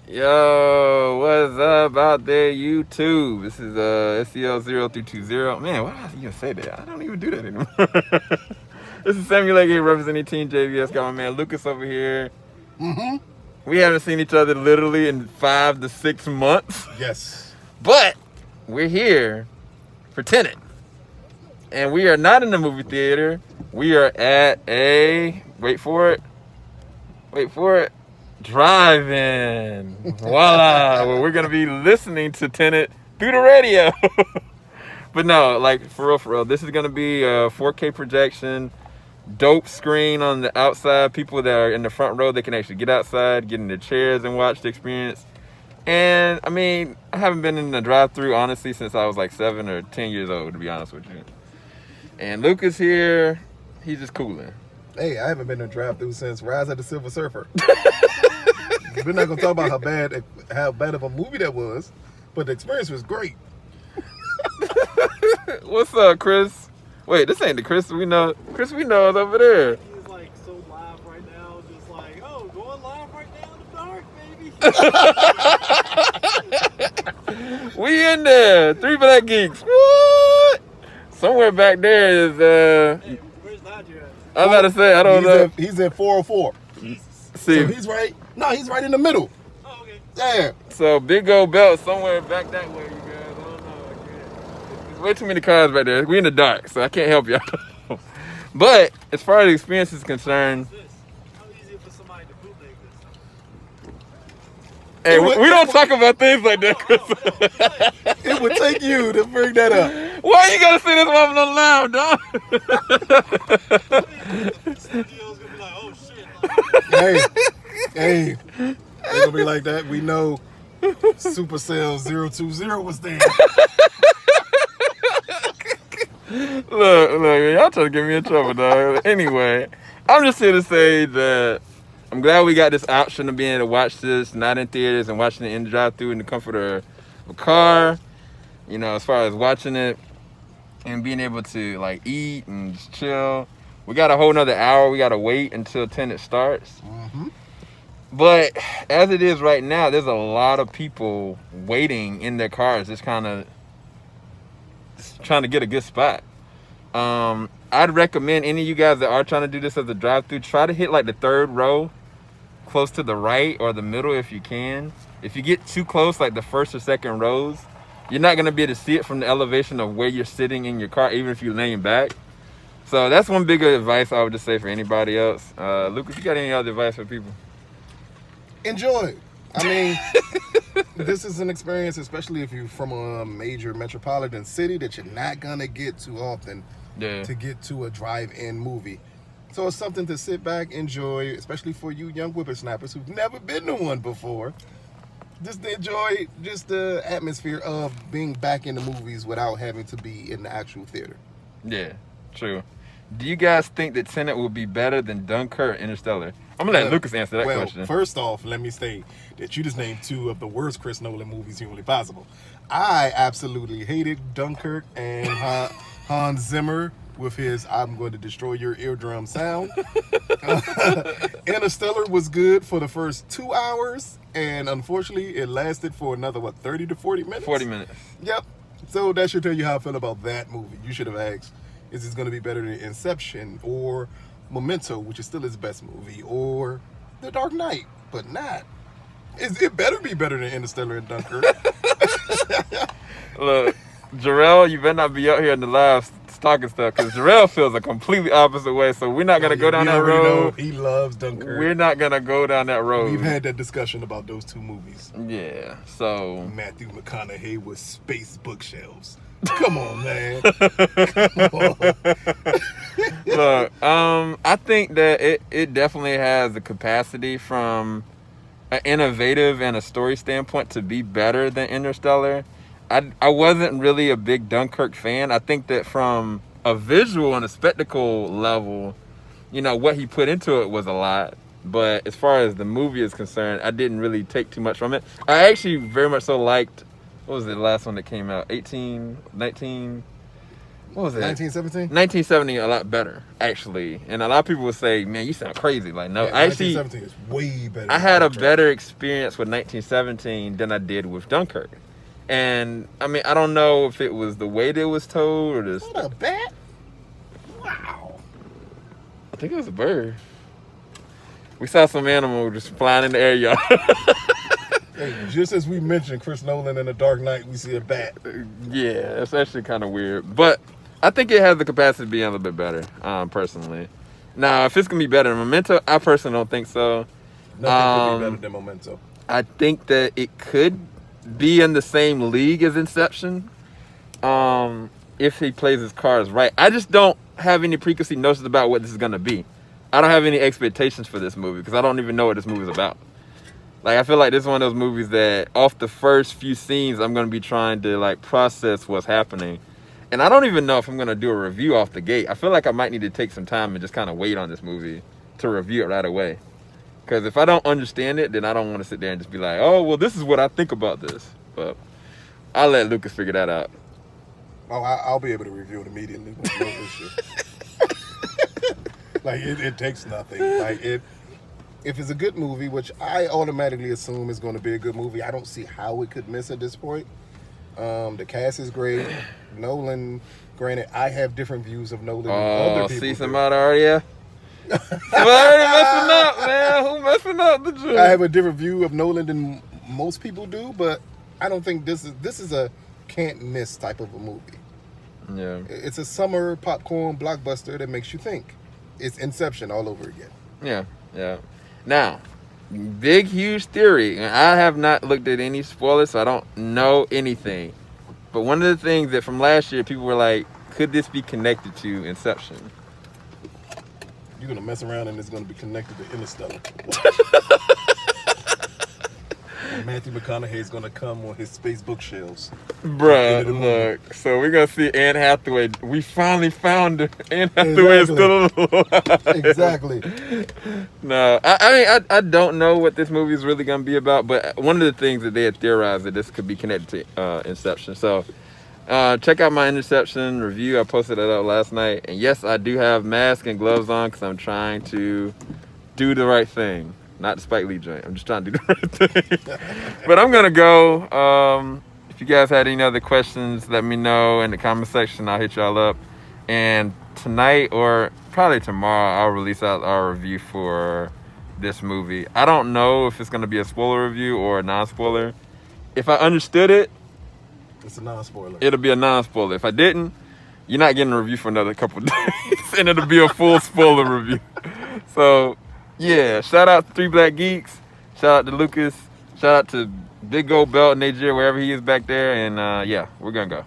Yo, what's up out there, YouTube? This is SCL0320. Man, why did I even say that? I don't even do that anymore. This is Samuel A. representing Team JVS. Got my man Lucas over here. Mm-hmm. We haven't seen each other literally in 5 to 6 months. Yes. But we're here for Tenet. And we are not in the movie theater. We are at a, wait for it, drive-in. Voila. Where we're going to be listening to Tenet through the radio. But no, like, for real, this is going to be a 4K projection, dope screen on the outside. People that are in the front row, they can actually get outside, get in their chairs and watch the experience. And, I mean, I haven't been in the drive-thru, honestly, since I was like 7 or 10 years old, to be honest with you. And Lucas here, he's just cooling. Hey, I haven't been to drive-thru since Rise of the Silver Surfer. We're not gonna talk about how bad of a movie that was, but the experience was great. What's up, Chris? Wait, this ain't the Chris we know. Chris we know is over there. He's like so live right now, just like, oh, going live right now in the dark, baby. We in there. 3 Black Geeks. What? Somewhere back there is Hey, where's Nadja at? I'm about to say, I don't know. He's at 404. Jesus. See, So he's right. No, he's right in the middle. Oh, okay. Yeah. so big old belt somewhere back that way, you guys. I don't know. There's way too many cars back there. We in the dark, so I can't help y'all. But as far as the experience is concerned, This. How easy for somebody to bootleg this? hey, we don't talk about things like that, Chris. It would take you to bring that up. Why you gotta say this while I'm on loud, dog? Studio's gonna be like, oh shit. Hey, it's gonna be like that. We know Supercell 020 was there. Look, y'all trying to get me in trouble, dog. Anyway, I'm just here to say that I'm glad we got this option of being able to watch this not in theaters and watching it in the drive-thru in the comfort of a car. You know, as far as watching it and being able to like eat and just chill. We got a whole nother hour. We got to wait until Tenet starts. Mm-hmm. But as it is right now, there's a lot of people waiting in their cars, just kind of trying to get a good spot. I'd recommend any of you guys that are trying to do this as a drive-thru, try to hit like the 3rd row, close to the right or the middle if you can. If you get too close, like the 1st or 2nd rows, you're not gonna be able to see it from the elevation of where you're sitting in your car, even if you're laying back. So that's one big advice I would just say for anybody else. Lucas, you got any other advice for people? Enjoy. I mean, this is an experience, especially if you're from a major metropolitan city, that you're not gonna get too often. Yeah. To get to a drive-in movie. So it's something to sit back, enjoy, especially for you young whippersnappers who've never been to one before. Just to enjoy just the atmosphere of being back in the movies without having to be in the actual theater. Yeah, true. Do you guys think that Tenet will be better than Dunkirk or Interstellar? I'm gonna let Lucas answer that question. First off, let me state that you just named 2 of the worst Chris Nolan movies humanly possible. I absolutely hated Dunkirk and Hans Zimmer with his "I'm going to destroy your eardrum" sound. Interstellar was good for the first 2 hours, and unfortunately, it lasted for another 30 to 40 minutes. 40 minutes. Yep. So that should tell you how I feel about that movie. You should have asked, is this going to be better than Inception or Memento, which is still his best movie, or The Dark Knight? But not. It better be better than Interstellar and Dunkirk. Look, Jarrell, you better not be out here in the live talking stuff, because Jarrell feels a completely opposite way, so we're not going to go down that road. He loves Dunkirk. We're not going to go down that road. We've had that discussion about those 2 movies. Yeah, so... Matthew McConaughey with space bookshelves. Come on, man. Come on. Look, I think that it definitely has the capacity from an innovative and a story standpoint to be better than Interstellar. I wasn't really a big Dunkirk fan. I think that from a visual and a spectacle level, you know, what he put into it was a lot. But as far as the movie is concerned, I didn't really take too much from it. I actually very much so liked, what was the last one that came out? 19? What was it? 1917? 1970 a lot better, actually. And a lot of people would say, man, you sound crazy. Like, no, Yeah, actually, 1917 is way better. I had a than Dunkirk. better experience with 1917 than I did with Dunkirk. And, I mean, I don't know if it was the way that it was told or this. What a bat? Wow. I think it was a bird. We saw some animal just flying in the air, y'all. Hey, just as we mentioned Chris Nolan in The Dark Knight, we see a bat. Yeah, it's actually kind of weird. But I think it has the capacity to be a little bit better, personally. Now, if it's going to be better than Memento, I personally don't think so. Nothing could be better than Memento. I think that it could be in the same league as Inception, if he plays his cards right. I just don't have any preconceived notions about what this is going to be. I don't have any expectations for this movie because I don't even know what this movie is about. Like, I feel like this is one of those movies that off the first few scenes, I'm going to be trying to, like, process what's happening. And I don't even know if I'm going to do a review off the gate. I feel like I might need to take some time and just kind of wait on this movie to review it right away. Because if I don't understand it, then I don't want to sit there and just be like, oh, well, this is what I think about this. But I'll let Lucas figure that out. Oh, I'll be able to review it immediately with no issue. Like, it takes nothing. Like, if it's a good movie, which I automatically assume is going to be a good movie, I don't see how it could miss at this point. The cast is great. Nolan, granted, I have different views of Nolan than other people. See do. somebody already, yeah? Somebody messing up, man. Who messing up the joke? I have a different view of Nolan than most people do, but I don't think this is a can't miss type of a movie. Yeah. It's a summer popcorn blockbuster that makes you think. It's Inception all over again. Yeah. Now, big, huge theory. And I have not looked at any spoilers, so I don't know anything. But one of the things that from last year, people were like, could this be connected to Inception? You're going to mess around and it's going to be connected to Interstellar. And Matthew McConaughey's going to come on his space bookshelves. Bruh, look. So we're going to see Anne Hathaway. We finally found her. Anne Hathaway is still alive. Exactly. No, I don't know what this movie is really going to be about, but one of the things that they had theorized that this could be connected to Inception. So check out my Inception review. I posted it up last night. And yes, I do have mask and gloves on because I'm trying to do the right thing. Not the Spike Lee joint. I'm just trying to do the right thing. But I'm going to go. If you guys had any other questions, let me know in the comment section. I'll hit y'all up. And tonight or probably tomorrow, I'll release out our review for this movie. I don't know if it's going to be a spoiler review or a non-spoiler. If I understood it, It's a non-spoiler. it'll be a non-spoiler. If I didn't, you're not getting a review for another couple of days. And it'll be a full spoiler review. So, yeah, shout out to Three Black Geeks. Shout out to Lucas. Shout out to Big Old Belt in Nigeria, wherever he is back there. And, yeah, we're going to go.